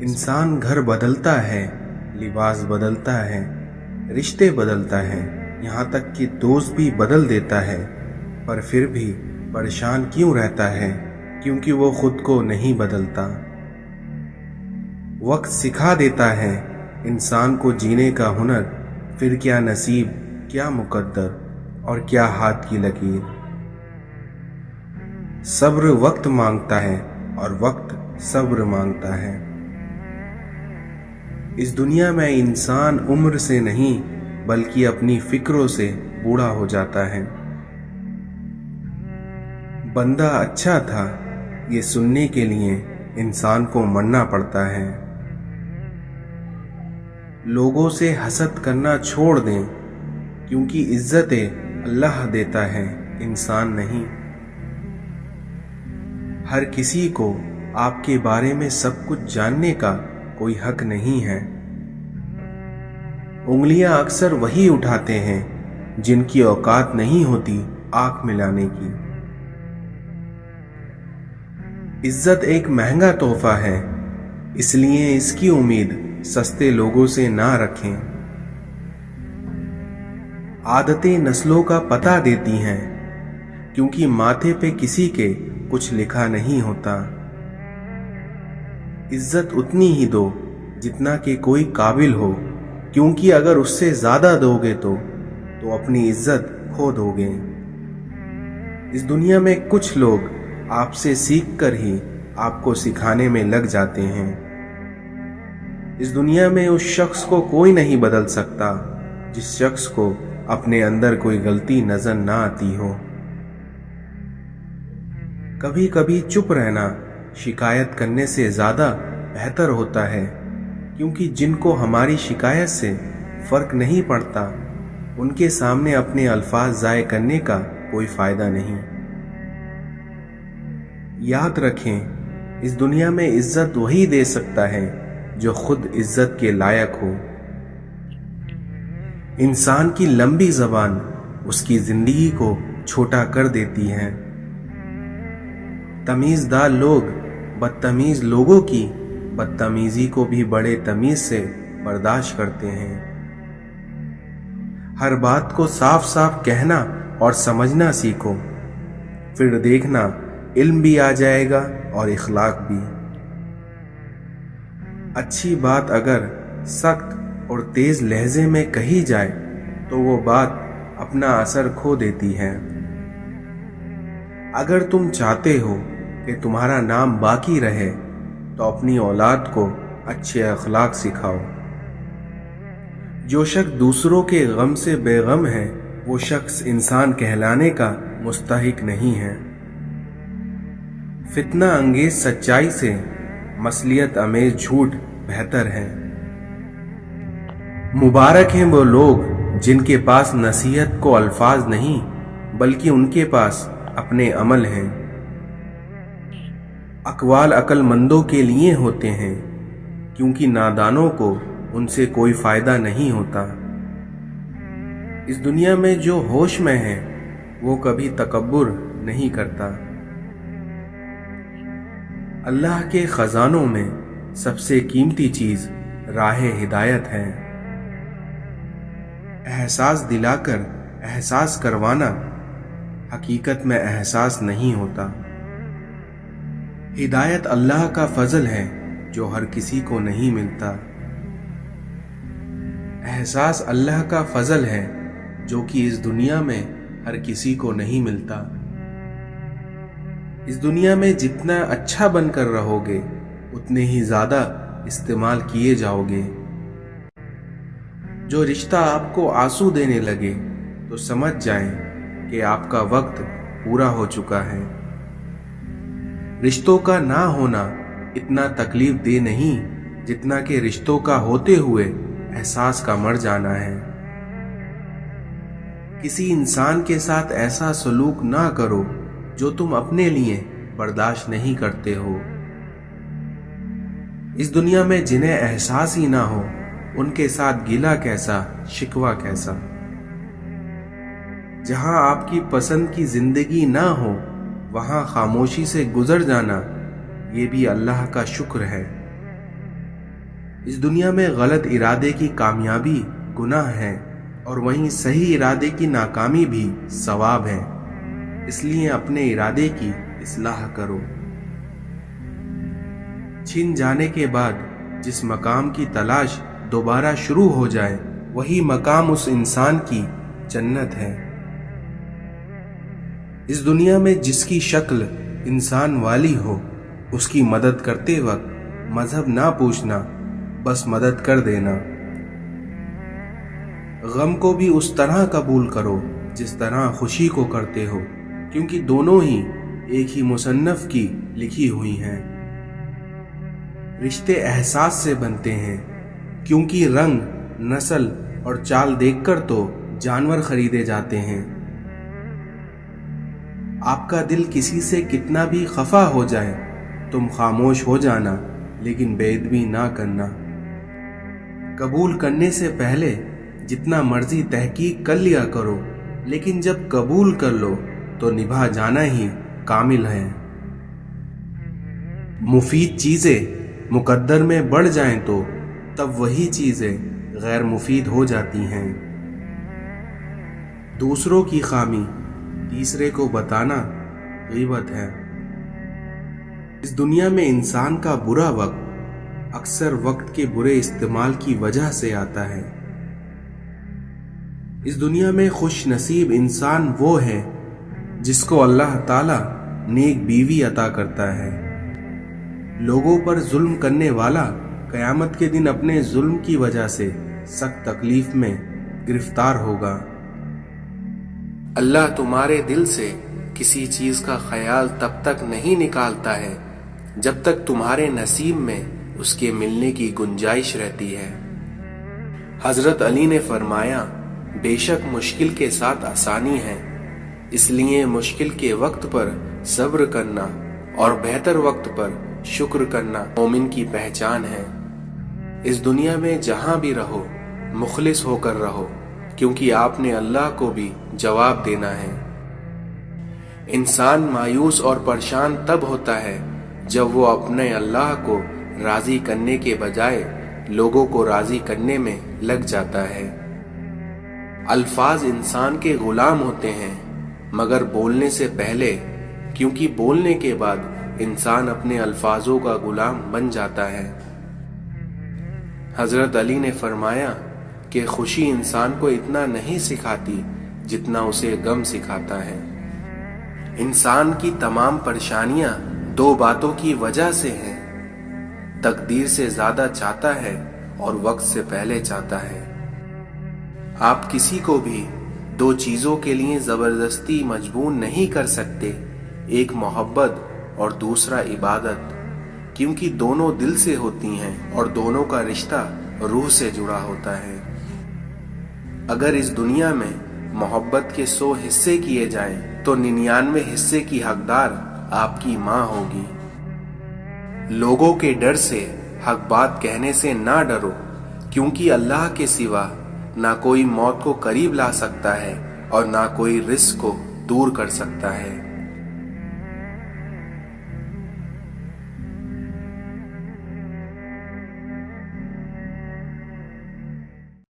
इंसान घर बदलता है, लिबास बदलता है, रिश्ते बदलता है, यहाँ तक कि दोस्त भी बदल देता है, पर फिर भी परेशान क्यों रहता है? क्योंकि वो खुद को नहीं बदलता। वक्त सिखा देता है इंसान को जीने का हुनर, फिर क्या नसीब, क्या मुकद्दर और क्या हाथ की लकीर। सब्र वक्त मांगता है और वक्त सब्र मांगता है। इस दुनिया में इंसान उम्र से नहीं बल्कि अपनी फिक्रों से बूढ़ा हो जाता है। बंदा अच्छा था ये सुनने के लिए इंसान को मरना पड़ता है। लोगों से हसद करना छोड़ दें, क्योंकि इज्जतें अल्लाह देता है, इंसान नहीं। हर किसी को आपके बारे में सब कुछ जानने का कोई हक नहीं है। उंगलियां अक्सर वही उठाते हैं जिनकी औकात नहीं होती आंख मिलाने की। इज्जत एक महंगा तोहफा है, इसलिए इसकी उम्मीद सस्ते लोगों से ना रखें। आदतें नस्लों का पता देती हैं, क्योंकि माथे पे किसी के कुछ लिखा नहीं होता। इज्जत उतनी ही दो जितना कि कोई काबिल हो, क्योंकि अगर उससे ज्यादा दोगे तो अपनी इज्जत खो दोगे। इस दुनिया में कुछ लोग आपसे सीख कर ही आपको सिखाने में लग जाते हैं। इस दुनिया में उस शख्स को कोई नहीं बदल सकता जिस शख्स को अपने अंदर कोई गलती नजर ना आती हो। कभी कभी चुप रहना शिकायत करने से ज्यादा बेहतर होता है, क्योंकि जिनको हमारी शिकायत से फर्क नहीं पड़ता उनके सामने अपने अल्फाज जाय करने का कोई फायदा नहीं। याद रखें, इस दुनिया में इज्जत वही दे सकता है जो खुद इज्जत के लायक हो। इंसान की लंबी जबान उसकी जिंदगी को छोटा कर देती है। तमीजदार लोग बदतमीज लोगों की बदतमीजी को भी बड़े तमीज से बर्दाश्त करते हैं। हर बात को साफ साफ कहना और समझना सीखो, फिर देखना इल्म भी आ जाएगा और इखलाक भी। अच्छी बात अगर सख्त और तेज लहजे में कही जाए तो वो बात अपना असर खो देती है। अगर तुम चाहते हो कि तुम्हारा नाम बाकी रहे तो अपनी औलाद को अच्छे अखलाक सिखाओ। जो शख्स दूसरों के गम से बेगम है वो शख्स इंसान कहलाने का मुस्तहिक नहीं है। फितना अंगेज सच्चाई से मसलियत अमेज झूठ बेहतर है। मुबारक हैं वो लोग जिनके पास नसीहत को अल्फाज नहीं बल्कि उनके पास अपने अमल हैं। अकवाल अक्लमंदों के लिए होते हैं, क्योंकि नादानों को उनसे कोई फायदा नहीं होता। इस दुनिया में जो होश में है वो कभी तकब्बुर नहीं करता। अल्लाह के खजानों में सबसे कीमती चीज राह हिदायत है। एहसास दिलाकर एहसास करवाना हकीकत में एहसास नहीं होता। हिदायत अल्लाह का फजल है जो हर किसी को नहीं मिलता। एहसास अल्लाह का फजल है जो कि इस दुनिया में हर किसी को नहीं मिलता। इस दुनिया में जितना अच्छा बनकर रहोगे उतने ही ज्यादा इस्तेमाल किए जाओगे। जो रिश्ता आपको आंसू देने लगे तो समझ जाएं कि आपका वक्त पूरा हो चुका है। रिश्तों का ना होना इतना तकलीफ दे नहीं जितना कि रिश्तों का होते हुए एहसास का मर जाना है। किसी इंसान के साथ ऐसा सलूक ना करो जो तुम अपने लिए बर्दाश्त नहीं करते हो। इस दुनिया में जिन्हें एहसास ही ना हो उनके साथ गिला कैसा, शिकवा कैसा। जहां आपकी पसंद की जिंदगी ना हो वहां खामोशी से गुजर जाना ये भी अल्लाह का शुक्र है। اس دنیا میں غلط ارادے کی کامیابی گناہ ہے اور وہیں صحیح ارادے کی ناکامی بھی ثواب ہے، اس لیے اپنے ارادے کی اصلاح کرو۔ چھن جانے کے بعد جس مقام کی تلاش دوبارہ شروع ہو جائے وہی مقام اس انسان کی جنت ہے۔ اس دنیا میں جس کی شکل انسان والی ہو اس کی مدد کرتے وقت مذہب نہ پوچھنا، بس مدد کر دینا۔ غم کو بھی اس طرح قبول کرو جس طرح خوشی کو کرتے ہو، کیونکہ دونوں ہی ایک ہی مصنف کی لکھی ہوئی ہیں۔ رشتے احساس سے بنتے ہیں، کیونکہ رنگ، نسل اور چال دیکھ کر تو جانور خریدے جاتے ہیں۔ آپ کا دل کسی سے کتنا بھی خفا ہو جائے تم خاموش ہو جانا، لیکن بے ادبی نہ کرنا۔ قبول کرنے سے پہلے جتنا مرضی تحقیق کر لیا کرو، لیکن جب قبول کر لو تو نبھا جانا ہی کامل ہے۔ مفید چیزیں مقدر میں بڑھ جائیں تو تب وہی چیزیں غیر مفید ہو جاتی ہیں۔ دوسروں کی خامی تیسرے کو بتانا غیبت ہے۔ اس دنیا میں انسان کا برا وقت اکثر وقت کے برے استعمال کی وجہ سے آتا ہے۔ اس دنیا میں خوش نصیب انسان وہ ہے جس کو اللہ تعالی نیک بیوی عطا کرتا ہے۔ لوگوں پر ظلم کرنے والا قیامت کے دن اپنے ظلم کی وجہ سے سخت تکلیف میں گرفتار ہوگا۔ اللہ تمہارے دل سے کسی چیز کا خیال تب تک نہیں نکالتا ہے جب تک تمہارے نصیب میں اس کے ملنے کی گنجائش رہتی ہے۔ حضرت علی نے فرمایا، بے شک مشکل کے ساتھ آسانی ہے، اس لیے مشکل کے وقت پر صبر کرنا اور بہتر وقت پر شکر کرنا مومن کی پہچان ہے۔ اس دنیا میں جہاں بھی رہو مخلص ہو کر رہو، کیونکہ آپ نے اللہ کو بھی جواب دینا ہے۔ انسان مایوس اور پریشان تب ہوتا ہے جب وہ اپنے اللہ کو راضی کرنے کے بجائے لوگوں کو راضی کرنے میں لگ جاتا ہے۔ الفاظ انسان کے غلام ہوتے ہیں مگر بولنے سے پہلے، کیونکہ بولنے کے بعد انسان اپنے الفاظوں کا غلام بن جاتا ہے۔ حضرت علی نے فرمایا کہ خوشی انسان کو اتنا نہیں سکھاتی جتنا اسے غم سکھاتا ہے۔ انسان کی تمام پریشانیاں دو باتوں کی وجہ سے ہیں، تقدیر سے زیادہ چاہتا ہے اور وقت سے پہلے چاہتا ہے۔ آپ کسی کو بھی دو چیزوں کے لیے زبردستی مجبور نہیں کر سکتے، ایک محبت اور دوسرا عبادت، کیونکہ دونوں دل سے ہوتی ہیں اور دونوں کا رشتہ روح سے جڑا ہوتا ہے۔ اگر اس دنیا میں محبت کے 100 حصے کیے جائیں تو 99 حصے کی حقدار آپ کی ماں ہوگی۔ لوگوں کے ڈر سے حق بات کہنے سے نہ ڈرو، کیونکہ اللہ کے سوا نہ کوئی موت کو قریب لا سکتا ہے اور نہ کوئی رزق کو دور کر سکتا ہے۔